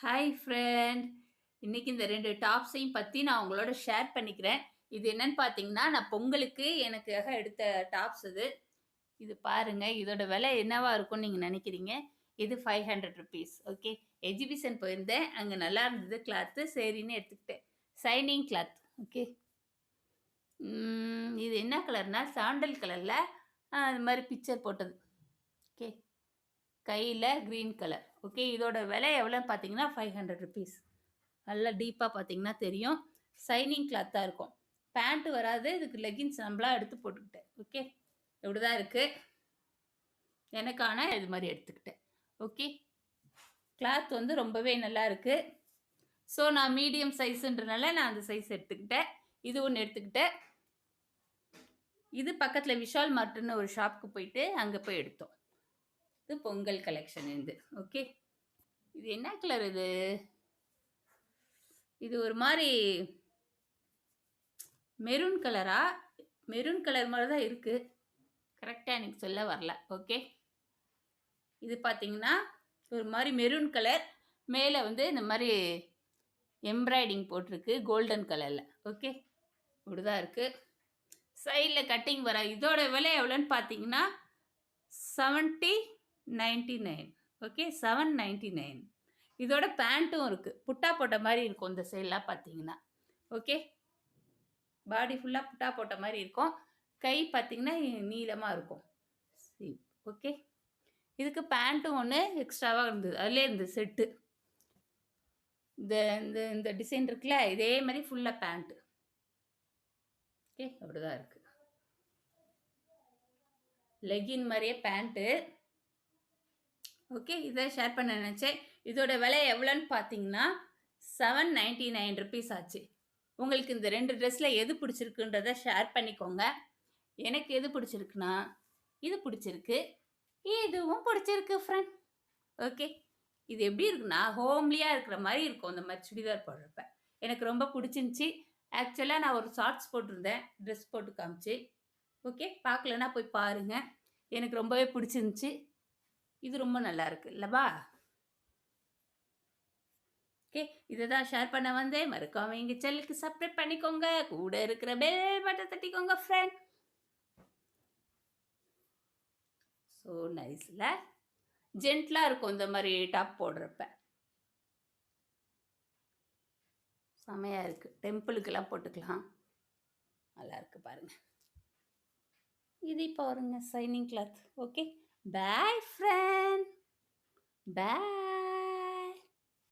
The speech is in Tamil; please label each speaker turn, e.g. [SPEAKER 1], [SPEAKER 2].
[SPEAKER 1] Hi friend. இன்னைக்கு இந்த 2 டாப்ஸையும் பத்தி நான் உங்களோட ஷேர் பண்ணிக்கிறேன். இது என்னன்னு பார்த்தீங்கன்னா, நான் பொங்கலுக்கு எனக்காக எடுத்த டாப்ஸ் இது. இது பாருங்க. இதோட விலை என்னவா இருக்கும்னு நீங்க நினைக்கிறீங்க? இது ₹500 ஓகே. எக்ஸிபிஷன் போயிருந்தேன். அங்க நல்லா இருந்தது கிளாத்து. சரின்னு எடுத்துக்கிட்டேன். Shining cloth. ஓகே. இது என்ன கலர்னா, சாண்டல் கலர்ல அது மாரி பிக்சர் போட்டது. ஓகே. கையில கிரீன் கலர். ஓகே. இதோட விலை எவ்வளோன்னு பார்த்தீங்கன்னா, ₹500. நல்லா டீப்பாக பார்த்தீங்கன்னா தெரியும். ஷைனிங் கிளாத்தாக இருக்கும். பேண்ட் வராது. இதுக்கு லெகின்ஸ் நம்மளா எடுத்து போட்டுக்கிட்டேன். ஓகே. இப்படி தான் இருக்குது. எனக்கான இது மாதிரி எடுத்துக்கிட்டேன். ஓகே. கிளாத் வந்து ரொம்பவே நல்லா இருக்குது. ஸோ நான் மீடியம் சைஸுன்றனால நான் அந்த சைஸ் எடுத்துக்கிட்டேன். இது ஒன்று எடுத்துக்கிட்டேன். இது பக்கத்தில் விஷால் மார்ட்னு ஒரு ஷாப்புக்கு போயிட்டு அங்கே போய் எடுத்தோம். இது பொங்கல் கலெக்ஷன் இது. ஓகே. இது என்ன கலர் இது? இது ஒரு மாதிரி மெரூன் கலரா? மெரூன் கலர் மாதிரி தான் இருக்குது. கரெக்டாக எனக்கு சொல்ல வரல. ஓகே. இது பார்த்தீங்கன்னா ஒரு மாதிரி மெரூன் கலர். மேலே வந்து இந்த மாதிரி எம்ப்ராய்டிங் போட்டிருக்கு கோல்டன் கலரில். ஓகே. இப்படி தான் இருக்குது. சைடில் கட்டிங் வர. இதோட விலை எவ்வளோன்னு பார்த்தீங்கன்னா 7099. ஓகே. 799. இதோட பேண்ட்டும் இருக்குது. புட்டா போட்ட மாதிரி இருக்கும் இந்த சைடெலாம் பார்த்தீங்கன்னா. ஓகே. பாடி ஃபுல்லாக புட்டா போட்ட மாதிரி இருக்கும். கை பார்த்தீங்கன்னா நீளமாக இருக்கும். சரி. ஓகே. இதுக்கு பேண்ட்டும் ஒன்று எக்ஸ்ட்ராவாக இருந்தது. அதிலே இருந்தது செட்டு. இந்த இந்த இந்த டிசைன் இருக்குல்ல, இதே மாதிரி ஃபுல்லாக பேண்ட்டு. ஓகே. அப்படிதான் இருக்குது. லெகின் மாதிரியே பேண்ட்டு. ஓகே. இதை ஷேர் பண்ண நினச்சேன். இதோட விலை எவ்வளோன்னு பார்த்தீங்கன்னா ₹799 ஆச்சு. உங்களுக்கு இந்த 2 ட்ரெஸ்ஸில் எது பிடிச்சிருக்குன்றதை ஷேர் பண்ணிக்கோங்க. எனக்கு எது பிடிச்சிருக்குன்னா இது பிடிச்சிருக்கு. இதுவும் பிடிச்சிருக்கு ஃப்ரெண்ட். ஓகே. இது எப்படி இருக்குன்னா ஹோம்லியாக இருக்கிற மாதிரி இருக்கும். அந்த மாதிரி சுடிதார் போடுறப்ப எனக்கு ரொம்ப பிடிச்சிருந்துச்சி. ஆக்சுவலாக நான் ஒரு ஷார்ட்ஸ் போட்டிருந்தேன். ட்ரெஸ் போட்டு காமிச்சு. ஓகே. பார்க்கலன்னா போய் பாருங்கள். எனக்கு ரொம்பவே பிடிச்சிருந்துச்சி. இது ரொம்ப நல்லா இருக்குது இல்லைவா? ஓகே. இதை தான் ஷேர் பண்ண வந்தேன். மறக்காம எங்கள் சேனலுக்கு சப்ஸ்கிரைப் பண்ணிக்கோங்க. கூட இருக்கிற பெல் பட்டன் தட்டிக்கோங்க ஃப்ரெண்ட். ஸோ நைஸில் ஜென்டலாக இருக்கும் இந்த மாதிரி டாப் போடுறப்ப. செமையாக இருக்குது. டெம்பிளுக்கெல்லாம் போட்டுக்கலாம். நல்லா இருக்குது பாருங்கள். இது இப்போ வருங்க ஷைனிங் கிளாத். ஓகே. பாய் ஃப்ரெண்ட். பாய்.